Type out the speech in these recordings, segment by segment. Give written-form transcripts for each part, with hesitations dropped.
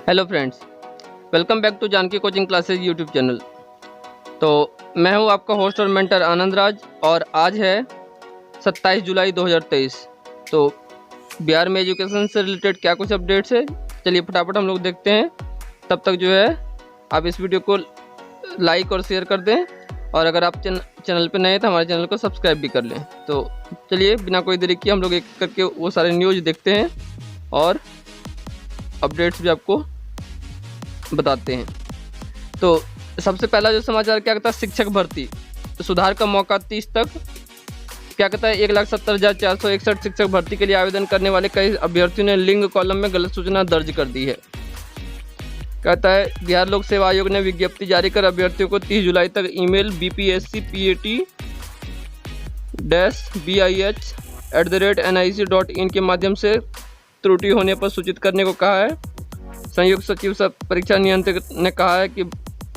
Hello friends, welcome back to Janaki coaching classes YouTube channel. तो मैं हूं आपका होस्ट और मेंटर आनंद राज और आज है 27 जुलाई 2023। तो बिहार में एजुकेशन से रिलेटेड क्या कुछ अपडेट्स है, चलिए फटाफट हम लोग देखते हैं। तब तक जो है आप इस वीडियो को लाइक और शेयर कर दें और अगर आप चैनल पर नए हैं तो हमारे चैनल को सब्सक्राइब भी कर लें। तो चलिए बिना कोई देरी किए हम लोग एक करके वो सारे न्यूज़ देखते हैं और अपडेट्स भी आपको बताते हैं। तो सबसे पहला जो समाचार क्या कहता है, शिक्षक भर्ती तो सुधार का मौका 30 तक। क्या कहता है, 1,70,461 शिक्षक भर्ती के लिए आवेदन करने वाले कई अभ्यर्थियों ने लिंग कॉलम में गलत सूचना दर्ज कर दी है। कहता है, बिहार लोक सेवा आयोग ने विज्ञप्ति जारी कर अभ्यर्थियों को 30 जुलाई तक ईमेल bpscpat-bih@nic.in के माध्यम से त्रुटि होने पर सूचित करने को कहा है। संयुक्त सचिव परीक्षा नियंत्रक ने कहा है कि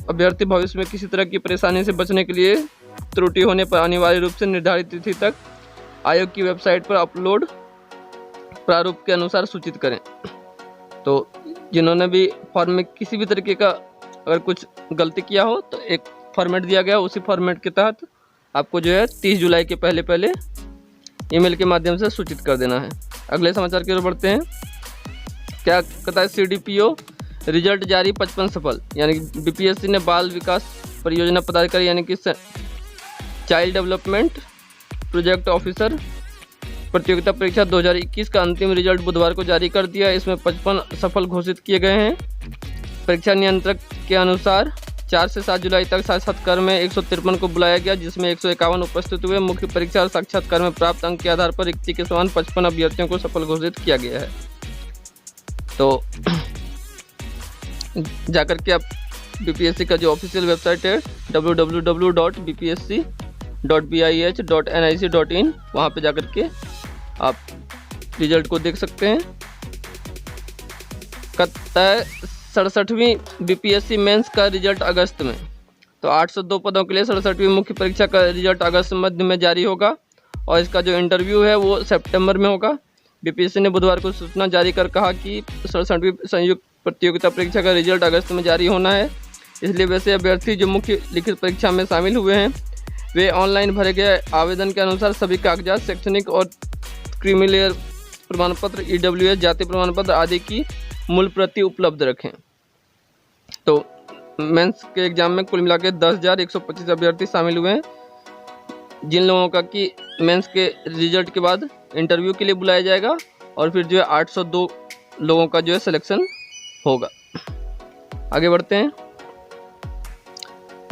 अभ्यर्थी भविष्य में किसी तरह की परेशानी से बचने के लिए त्रुटि होने पर अनिवार्य रूप से निर्धारित तिथि तक आयोग की वेबसाइट पर अपलोड प्रारूप के अनुसार सूचित करें। तो जिन्होंने भी फॉर्म में किसी भी तरीके का अगर कुछ गलती किया हो तो एक फॉर्मेट दिया गया, उसी फॉर्मेट के तहत आपको जो है 30 जुलाई के पहले ईमेल के माध्यम से सूचित कर देना है। अगले समाचार की ओर बढ़ते हैं। क्या कहता है, CDPO रिजल्ट जारी 55 सफल, यानी कि BPSC ने बाल विकास परियोजना पदाधिकारी यानी कि चाइल्ड डेवलपमेंट प्रोजेक्ट ऑफिसर प्रतियोगिता परीक्षा 2021 का अंतिम रिजल्ट बुधवार को जारी कर दिया। इसमें 55 सफल घोषित किए गए हैं। परीक्षा नियंत्रक के अनुसार 4 से 7 जुलाई तक साक्षात्कार में 153 को बुलाया गया, जिसमें 151 उपस्थित हुए। मुख्य परीक्षा और साक्षात्कार में प्राप्त अंक के आधार पर रिक्ति के समान 55 अभ्यर्थियों को सफल घोषित किया गया है। तो जाकर के आप BPSC का जो ऑफिशियल वेबसाइट है www.bpsc.bih.nic.in वहाँ पे जाकर के आप रिजल्ट को देख सकते हैं। कहता है, 67वीं BPSC मेंस का रिजल्ट अगस्त में। तो 802 पदों के लिए 67वीं मुख्य परीक्षा का रिजल्ट अगस्त मध्य में जारी होगा और इसका जो इंटरव्यू है वो सितंबर में होगा। BPSC ने बुधवार को सूचना जारी कर कहा कि 67वीं संयुक्त प्रतियोगिता परीक्षा का रिजल्ट अगस्त में जारी होना है। इसलिए वैसे अभ्यर्थी जो मुख्य लिखित परीक्षा में शामिल हुए हैं वे ऑनलाइन भरे गए आवेदन के अनुसार सभी कागजात, शैक्षणिक और क्रीमी प्रमाण पत्र, EWS जाति प्रमाण पत्र आदि की मूल प्रति उपलब्ध रखें। तो मेंस के एग्जाम में कुल मिलाकर 10,125 अभ्यर्थी शामिल हुए हैं, जिन लोगों का कि मेंस के रिजल्ट के बाद इंटरव्यू के लिए बुलाया जाएगा और फिर जो है 802 लोगों का जो है सिलेक्शन होगा। आगे बढ़ते हैं।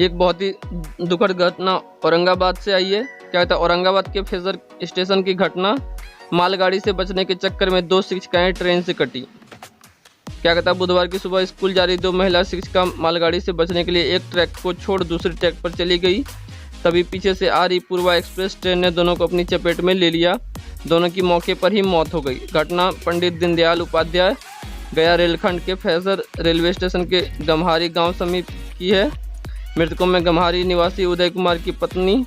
एक बहुत ही दुखद घटना औरंगाबाद से आई है। क्या कहता है, औरंगाबाद के फेजर स्टेशन की घटना, मालगाड़ी से बचने के चक्कर में 2 शिक्षिकाएं ट्रेन से कटी। क्या कहता है, बुधवार की सुबह स्कूल जा रही 2 महिला शिक्षिका मालगाड़ी से बचने के लिए एक ट्रैक को छोड़ दूसरी ट्रैक पर चली गई। तभी पीछे से आ रही पूर्वा एक्सप्रेस ट्रेन ने दोनों को अपनी चपेट में ले लिया। दोनों की मौके पर ही मौत हो गई। घटना पंडित दीनदयाल उपाध्याय गया रेलखंड के फैजर रेलवे स्टेशन के गम्हारी गांव समीप की है। मृतकों में गम्हारी निवासी उदय कुमार की पत्नी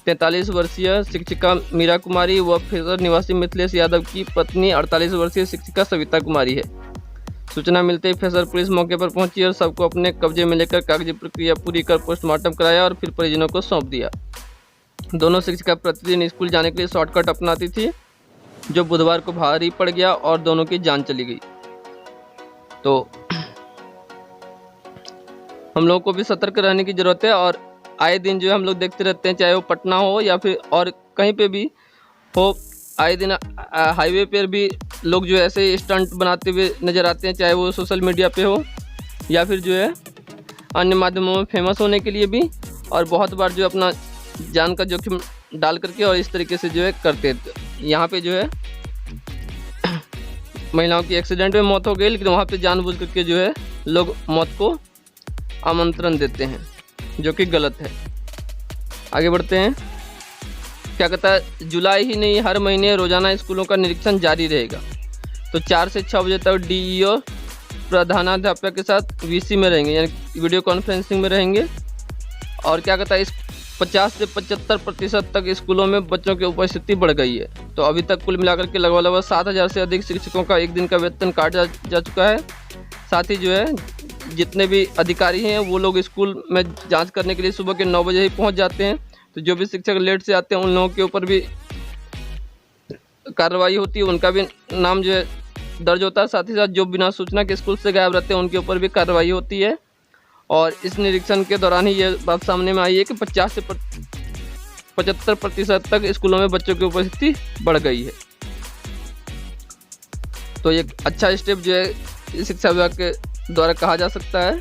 43 वर्षीय शिक्षिका मीरा कुमारी व फैजर निवासी मिथिलेश यादव की पत्नी 48 वर्षीय शिक्षिका सविता कुमारी है। सूचना मिलते ही फैजर पुलिस मौके पर पहुंची और सबको अपने कब्जे में लेकर कागजी प्रक्रिया पूरी कर पोस्टमार्टम कराया और फिर परिजनों को सौंप दिया। दोनों शिक्षिका प्रतिदिन स्कूल जाने के लिए शॉर्टकट अपनाती थी, जो बुधवार को भारी पड़ गया और दोनों की जान चली गई। तो हम लोगों को भी सतर्क रहने की ज़रूरत है और आए दिन जो है हम लोग देखते रहते हैं, चाहे वो पटना हो या फिर और कहीं पे भी हो, आए दिन हाईवे पर भी लोग जो ऐसे स्टंट बनाते हुए नज़र आते हैं, चाहे वो सोशल मीडिया पे हो या फिर जो है अन्य माध्यमों में फेमस होने के लिए भी, और बहुत बार जो अपना जान का जोखिम डाल करके और इस तरीके से जो है करते हैं। यहाँ पे जो है महिलाओं की एक्सीडेंट में मौत हो गई, लेकिन वहाँ पे जानबूझ करके जो है लोग मौत को आमंत्रण देते हैं, जो कि गलत है। आगे बढ़ते हैं। क्या कहता है, जुलाई ही नहीं हर महीने रोजाना स्कूलों का निरीक्षण जारी रहेगा। तो 4 से 6 बजे तक DEO प्रधानाध्यापक के साथ VC में रहेंगे, यानी वीडियो कॉन्फ्रेंसिंग में रहेंगे। और क्या कहता है, इस 50 से 75% तक स्कूलों में बच्चों की उपस्थिति बढ़ गई है। तो अभी तक कुल मिलाकर के लगभग 7,000 से अधिक शिक्षकों का एक दिन का वेतन काटा जा चुका है। साथ ही जो है जितने भी अधिकारी हैं वो लोग स्कूल में जांच करने के लिए सुबह के 9 बजे ही पहुंच जाते हैं। तो जो भी शिक्षक लेट से आते हैं उन लोगों के ऊपर भी कार्रवाई होती है, उनका भी नाम जो है दर्ज होता है। साथ ही साथ जो बिना सूचना के स्कूल से गायब रहते हैं उनके ऊपर भी कार्रवाई होती है। और इस निरीक्षण के दौरान ही ये बात सामने में आई है कि 50 से 75% तक स्कूलों में बच्चों की उपस्थिति बढ़ गई है। तो ये अच्छा स्टेप जो है शिक्षा विभाग के द्वारा कहा जा सकता है।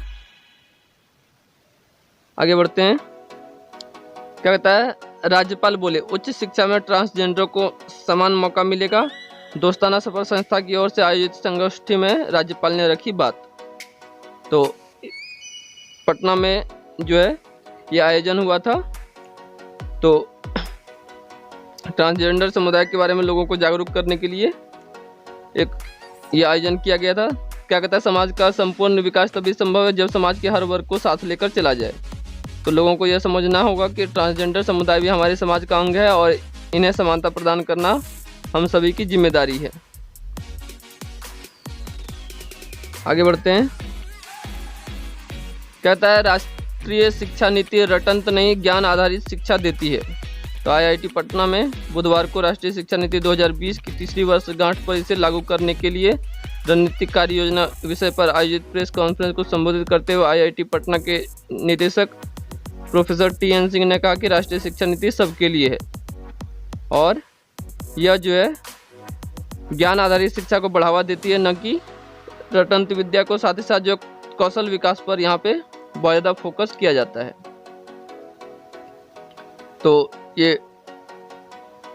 आगे बढ़ते हैं। क्या कहता है, राज्यपाल बोले उच्च शिक्षा में ट्रांसजेंडर को समान मौका मिलेगा। दोस्ताना सफर संस्था की ओर से आयोजित संगोष्ठी में राज्यपाल ने रखी बात। तो पटना में जो है ये आयोजन हुआ था। तो ट्रांसजेंडर समुदाय के बारे में लोगों को जागरूक करने के लिए एक ये आयोजन किया गया था। क्या कहता है, समाज का संपूर्ण विकास तभी संभव है जब समाज के हर वर्ग को साथ लेकर चला जाए। तो लोगों को यह समझना होगा कि ट्रांसजेंडर समुदाय भी हमारे समाज का अंग है और इन्हें समानता प्रदान करना हम सभी की जिम्मेदारी है। आगे बढ़ते हैं। कहता है, राष्ट्रीय शिक्षा नीति रटंत नहीं ज्ञान आधारित शिक्षा देती है। तो आईआईटी पटना में बुधवार को राष्ट्रीय शिक्षा नीति 2020 की तीसरी वर्षगांठ पर इसे लागू करने के लिए रणनीतिक कार्य योजना विषय पर आयोजित प्रेस कॉन्फ्रेंस को संबोधित करते हुए आईआईटी पटना के निदेशक प्रोफेसर टीएन सिंह ने कहा कि राष्ट्रीय शिक्षा नीति सबके लिए है और यह जो है ज्ञान आधारित शिक्षा को बढ़ावा देती है, न कि रटंत विद्या को। साथ ही साथ जो कौशल विकास पर यहाँ पे बहुत ज़्यादा फोकस किया जाता है। तो ये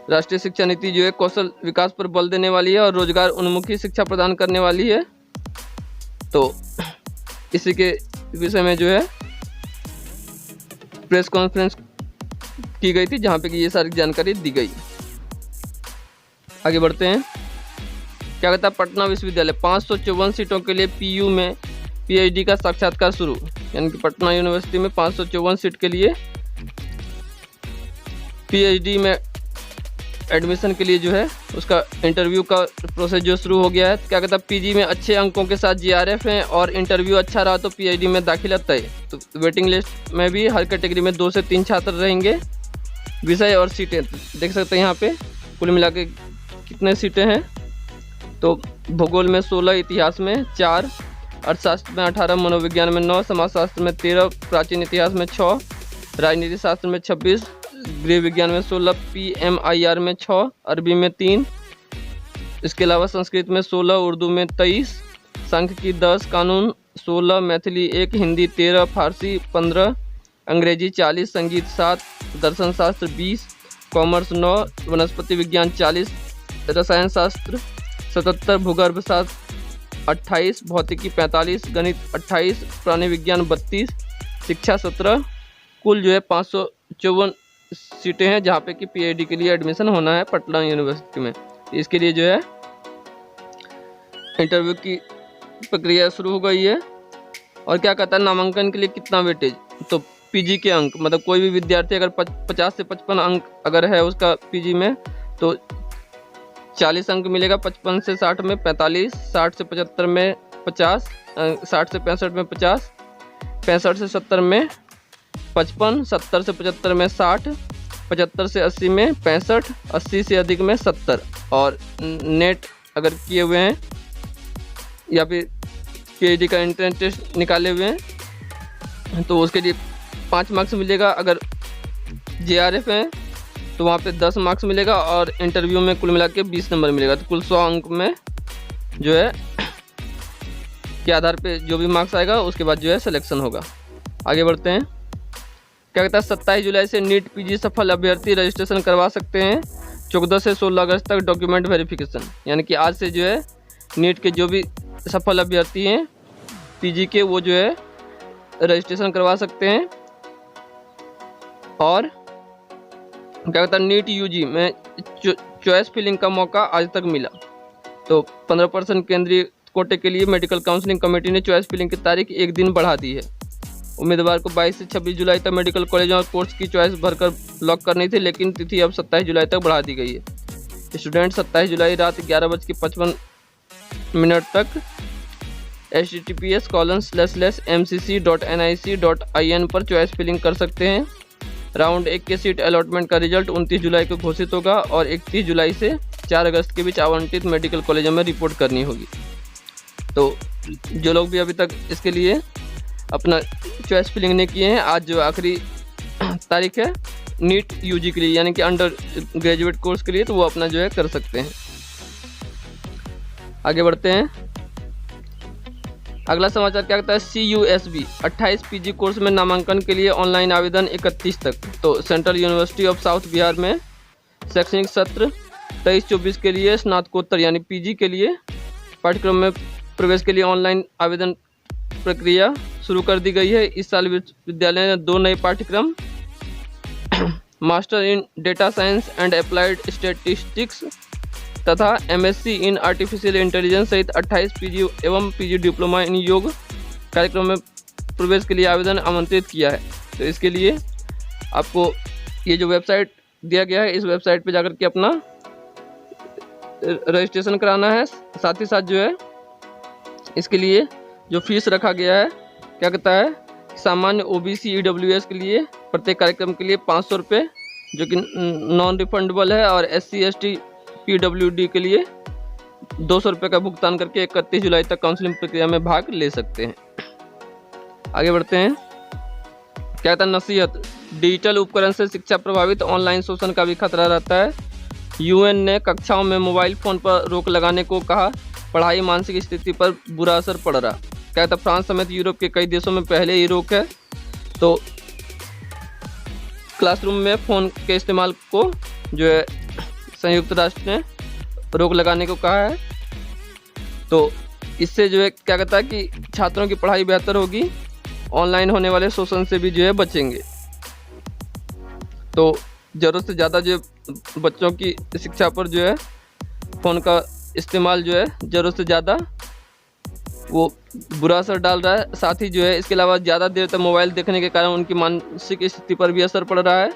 राष्ट्रीय शिक्षा नीति जो है कौशल विकास पर बल देने वाली है और रोजगार उन्मुखी शिक्षा प्रदान करने वाली है। तो इसी के विषय में जो है प्रेस कॉन्फ्रेंस की गई थी जहाँ पे कि ये सारी जानकारी दी गई। आगे बढ़ते हैं। क्या कहता है, पटना विश्वविद्यालय 554 सीटों के लिए पीयू में पीएचडी का साक्षात्कार शुरू। यानी कि पटना यूनिवर्सिटी में 554 सीट के लिए पीएचडी में एडमिशन के लिए जो है उसका इंटरव्यू का प्रोसेस जो शुरू हो गया है। क्या कहता है, पीजी में अच्छे अंकों के साथ जीआरएफ है और इंटरव्यू अच्छा रहा तो पीएचडी में दाखिला तय। तो वेटिंग लिस्ट में भी हर कैटेगरी में 2 से 3 छात्र रहेंगे। विषय और सीटें देख सकते हैं यहाँ पे कुल मिला के कितने सीटें हैं। तो भूगोल में 16, इतिहास में 4, अर्थशास्त्र में 18, मनोविज्ञान में 9, समाजशास्त्र में 13, प्राचीन इतिहास में 6, राजनीति शास्त्र में 26, गृह विज्ञान में 16, पीएमआईआर में 6, अरबी में 3, इसके अलावा संस्कृत में 16, उर्दू में 23, सांख्यिकी 10, कानून 16, मैथिली 1, हिंदी 13, फारसी 15, अंग्रेजी 40, संगीत 7, दर्शन शास्त्र 20, कॉमर्स 9, वनस्पति विज्ञान 40, रसायन शास्त्र 77, भूगर्भ शास्त्र 28, भौतिकी 45, गणित 28, प्राणी विज्ञान 32, शिक्षा 17। कुल जो है 554 सीटें हैं जहाँ पे कि पीएचडी के लिए एडमिशन होना है पटना यूनिवर्सिटी में। इसके लिए जो है इंटरव्यू की प्रक्रिया शुरू हो गई है। और क्या कहता है, नामांकन के लिए कितना वेटेज। तो पीजी के अंक, मतलब कोई भी विद्यार्थी अगर 50 से 55 अंक अगर है उसका पीजी में तो 40 अंक मिलेगा। 55 से 60 में 45, 60 से 75 में 50, 60 से 65 में 50, 65 से 70 में 55, 70 से 75 में 60, 75 से 80 में 65, 80 से अधिक में 70। और नेट अगर किए हुए हैं या फिर पीएचडी का एंट्रेंस टेस्ट निकाले हुए हैं तो उसके लिए 5 मार्क्स मिलेगा। अगर जेआरएफ है तो वहाँ पे 10 मार्क्स मिलेगा और इंटरव्यू में कुल मिला के 20 नंबर मिलेगा। तो कुल 100 अंक में जो है के आधार पे जो भी मार्क्स आएगा उसके बाद जो है सिलेक्शन होगा। आगे बढ़ते हैं। क्या कहता है, 27 जुलाई से नीट पीजी सफल अभ्यर्थी रजिस्ट्रेशन करवा सकते हैं। 14 से 16 अगस्त तक डॉक्यूमेंट वेरिफिकेशन। यानी कि आज से जो है नीट के जो भी सफल अभ्यर्थी हैं पीजी के वो जो है रजिस्ट्रेशन करवा सकते हैं। और क्या कहता है, नीट यूजी में चॉइस फिलिंग का मौका आज तक मिला। तो 15% केंद्रीय कोटे के लिए मेडिकल काउंसलिंग कमेटी ने चॉइस फिलिंग की तारीख 1 दिन बढ़ा दी है। उम्मीदवार को 22 से 26 जुलाई तक मेडिकल कॉलेज और कोर्स की चॉइस भरकर लॉक करनी थी, लेकिन तिथि अब 27 जुलाई तक बढ़ा दी गई है। स्टूडेंट 27 जुलाई रात 11:55 तक https://mcc.nic.in पर चॉइस फिलिंग कर सकते हैं। राउंड 1 के सीट अलॉटमेंट का रिजल्ट 29 जुलाई को घोषित होगा और 31 जुलाई से 4 अगस्त के बीच आवंटित मेडिकल कॉलेजों में रिपोर्ट करनी होगी। तो जो लोग भी अभी तक इसके लिए अपना चॉइस फिलिंग नहीं किए हैं, आज जो आखिरी तारीख है नीट यूजी के लिए, यानी कि अंडर ग्रेजुएट कोर्स के लिए, तो वो अपना जो है कर सकते हैं। आगे बढ़ते हैं। अगला समाचार क्या कहता है, CUSB 28 PG कोर्स में नामांकन के लिए ऑनलाइन आवेदन 31 तक। तो central university of south Bihar में शैक्षणिक सत्र 23-24 के लिए स्नातकोत्तर यानी PG के लिए पाठ्यक्रम में प्रवेश के लिए ऑनलाइन आवेदन प्रक्रिया शुरू कर दी गई है। इस साल विश्वविद्यालय ने 2 नए पाठ्यक्रम master in data science and applied statistics तथा MSc इन आर्टिफिशियल इंटेलिजेंस सहित 28 PG एवं PG डिप्लोमा इन योग कार्यक्रम में प्रवेश के लिए आवेदन आमंत्रित किया है। तो इसके लिए आपको ये जो वेबसाइट दिया गया है, इस वेबसाइट पे जाकर के अपना रजिस्ट्रेशन कराना है। साथ ही साथ जो है इसके लिए जो फीस रखा गया है, क्या कहता है, सामान्य OBC EWS के लिए प्रत्येक कार्यक्रम के लिए 500 रुपये जो कि नॉन रिफंडेबल है, और SC ST PWD के लिए 200 रुपये का भुगतान करके 31 जुलाई तक काउंसलिंग प्रक्रिया में भाग ले सकते हैं। आगे बढ़ते हैं। क्या कहता है, नसीहत, डिजिटल उपकरण से शिक्षा प्रभावित, ऑनलाइन शोषण का भी खतरा रहता है। UN ने कक्षाओं में मोबाइल फ़ोन पर रोक लगाने को कहा, पढ़ाई मानसिक स्थिति पर बुरा असर पड़ रहा। क्या कहता है, फ्रांस समेत यूरोप के कई देशों में पहले ही रोक है। तो क्लासरूम में फ़ोन के इस्तेमाल को जो है संयुक्त राष्ट्र ने रोक लगाने को कहा है। तो इससे जो है क्या कहता है कि छात्रों की पढ़ाई बेहतर होगी, ऑनलाइन होने वाले शोषण से भी जो है बचेंगे। तो ज़रूरत से ज़्यादा जो बच्चों की शिक्षा पर जो है फ़ोन का इस्तेमाल जो है ज़रूरत से ज़्यादा वो बुरा असर डाल रहा है। साथ ही जो है इसके अलावा ज़्यादा देर तक मोबाइल देखने के कारण उनकी मानसिक स्थिति पर भी असर पड़ रहा है।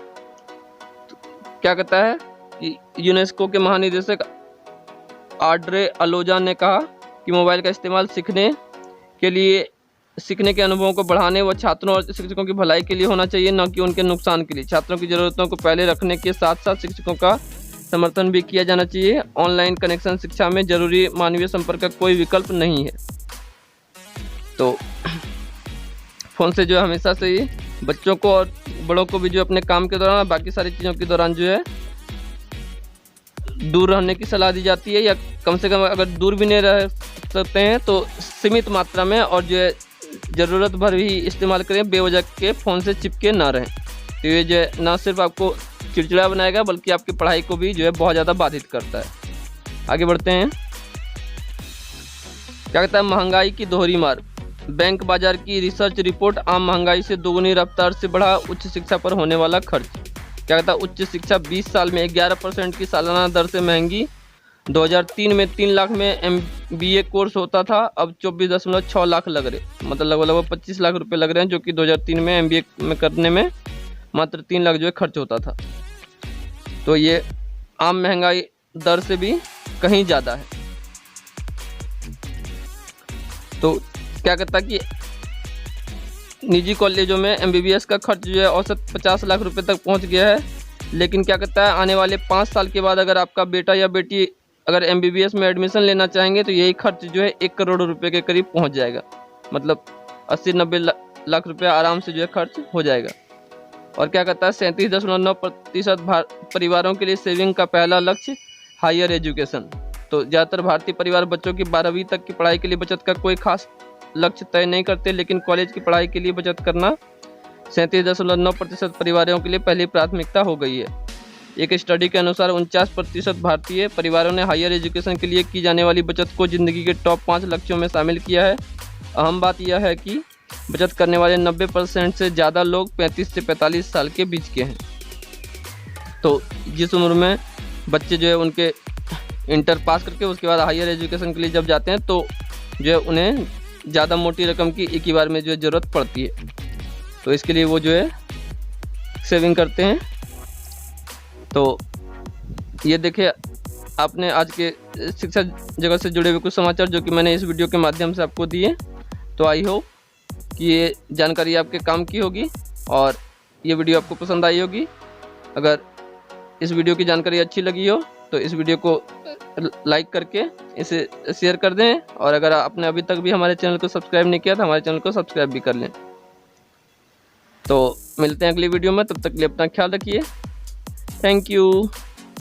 तो क्या कहता है कि यूनेस्को के महानिदेशक आड्रे अलोजा ने कहा कि मोबाइल का इस्तेमाल सीखने के अनुभवों को बढ़ाने व छात्रों और शिक्षकों की भलाई के लिए होना चाहिए, न कि उनके नुकसान के लिए। छात्रों की ज़रूरतों को पहले रखने के साथ साथ शिक्षकों का समर्थन भी किया जाना चाहिए। ऑनलाइन कनेक्शन शिक्षा में जरूरी मानवीय संपर्क का कोई विकल्प नहीं है। तो फ़ोन से जो है हमेशा से ही बच्चों को और बड़ों को भी जो अपने काम के दौरान, बाकी सारी चीज़ों के दौरान जो है दूर रहने की सलाह दी जाती है, या कम से कम अगर दूर भी नहीं रह सकते हैं तो सीमित मात्रा में और जो है ज़रूरत भर ही इस्तेमाल करें, बेवजह के फ़ोन से चिपके ना रहें। तो ये जो है ना सिर्फ आपको चिड़चिड़ा बनाएगा बल्कि आपकी पढ़ाई को भी जो है बहुत ज़्यादा बाधित करता है। आगे बढ़ते हैं। क्या कहता है, महंगाई की दोहरी मार, बैंक बाजार की रिसर्च रिपोर्ट, आम महंगाई से दोगुनी रफ्तार से बढ़ा उच्च शिक्षा पर होने वाला खर्च। क्या कहता है, उच्च शिक्षा 20 साल में 11% की सालाना दर से महंगी। 2003 में 3 लाख में MBA कोर्स होता था, अब 24.6 लाख लग रहे, मतलब लगभग 25 लाख रुपए लग रहे हैं, जो कि 2003 में MBA में करने में मात्र 3 लाख जो है खर्च होता था। तो ये आम महंगाई दर से भी कहीं ज़्यादा है। तो क्या कहता है कि निजी कॉलेजों में MBBS का खर्च जो है औसत 50 लाख रुपए तक पहुंच गया है। लेकिन क्या कहता है, आने वाले 5 साल के बाद अगर आपका बेटा या बेटी अगर MBBS में एडमिशन लेना चाहेंगे तो यही खर्च जो है 1 करोड़ रुपए के करीब पहुंच जाएगा, मतलब 80-90 लाख रुपए आराम से जो है खर्च हो जाएगा। और क्या कहता है, 37.9% परिवारों के लिए सेविंग का पहला लक्ष्य हायर एजुकेशन। तो ज़्यादातर भारतीय परिवार बच्चों की 12वीं तक की पढ़ाई के लिए बचत का कोई खास लक्ष्य तय नहीं करते, लेकिन कॉलेज की पढ़ाई के लिए बचत करना 37.9% परिवारों के लिए पहली प्राथमिकता हो गई है। एक स्टडी के अनुसार 49% भारतीय परिवारों ने हायर एजुकेशन के लिए की जाने वाली बचत को जिंदगी के टॉप 5 लक्ष्यों में शामिल किया है। अहम बात यह है कि बचत करने वाले 90% से ज़्यादा लोग 35 से 45 साल के बीच के हैं। तो जिस उम्र में बच्चे जो है उनके इंटर पास करके उसके बाद हायर एजुकेशन के लिए जब जाते हैं तो जो है उन्हें ज़्यादा मोटी रकम की एक ही बार में जो है ज़रूरत पड़ती है। तो इसके लिए वो जो है सेविंग करते हैं। तो ये देखिए आपने आज के शिक्षा जगत से जुड़े हुए कुछ समाचार जो कि मैंने इस वीडियो के माध्यम से आपको दिए। तो आई होप कि ये जानकारी आपके काम की होगी और ये वीडियो आपको पसंद आई होगी। अगर इस वीडियो की जानकारी अच्छी लगी हो तो इस वीडियो को लाइक करके इसे शेयर कर दें, और अगर आपने अभी तक भी हमारे चैनल को सब्सक्राइब नहीं किया तो हमारे चैनल को सब्सक्राइब भी कर लें। तो मिलते हैं अगली वीडियो में, तब तक के लिए अपना ख्याल रखिए। Thank you.